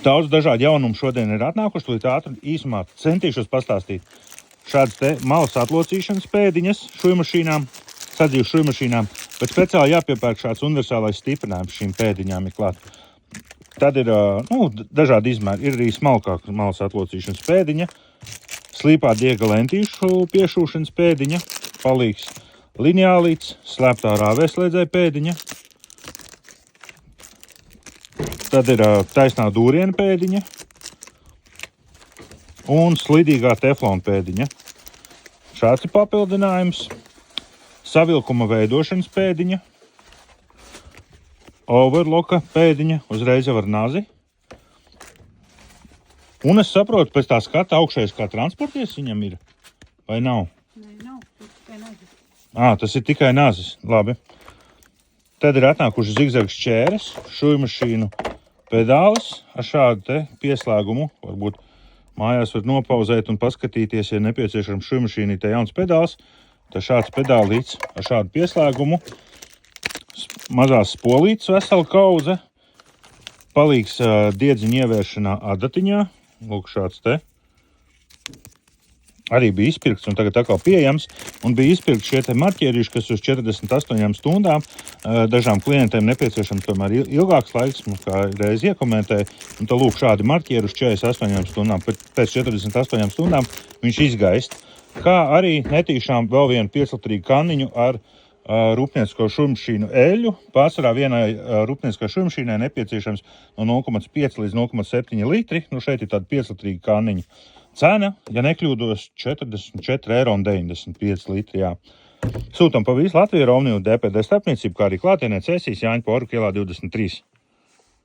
Daudz dažādi jaunumi šodien ir atnākuši, līdz ātri īsumā centīšos pastāstīt. Šādas te malas atlocīšanas pēdiņas šujmašīnām, sadzīves šujmašīnām, bet speciāli jāpiepērk šāds universālais stiprinājums šīm pēdiņām ir klāt. Tad ir dažādi izmēri. Ir arī smalkāka malas atlocīšanas pēdiņa, slīpā diega lentīšu piešūšanas pēdiņa, palīgs lineālīts, slēptā rāvēslēdzēja pēdiņa. Tad ir taisnā dūriena pēdiņa un slidīgā teflona pēdiņa. Šāds ir papildinājums. Savilkuma veidošanas pēdiņa. Overloka pēdiņa, uzreiz jau ar nazi. Un es saprotu, pēc tā skata augšējais kā transporties viņam ir, vai nav? Nē, nav, tas tikai nazis. Tas ir tikai nazis, labi. Tad ir atnākuši zigzags čēres, šujmašīnu pedālis ar šādu te pieslēgumu. Varbūt mājās var nopauzēt un paskatīties, ja nepieciešams šujmašīnītē jauns pedāls. Tad šāds pedālīts ar šādu pieslēgumu. Mazās spolītes vesela kauze. Palīgs diedziņa ievēršanā adatiņā. Lūk, šāds te. Arī bija izpirkts un tagad atkal pieejams. Un bija izpirkts šie te marķierīši, kas uz 48 stundām. Dažām klientiem nepieciešams tomēr ilgāks laiks, kā reiz iekomentēja. Un tad lūk, šādi marķieri uz 48 stundām. Pēc 48 stundām viņš izgaist. Kā arī netīšām vēl vienu 5-litrīgu kanniņu ar rūpniecisko šujmašīnu eļļu. Pārsvarā vienai rūpnieciskai šujmašīnai nepieciešams no 0,5 līdz 0,7 litri. Nu šeit ir tāda 5-litrīga kanniņa. Cena, ja nekļūdos, 44,95 litri, jā. Sūtam pa visu Latviju, Romniju, DPD starpniecību, kā arī klātienē Cēsīs Jāņa Poru ielā 23.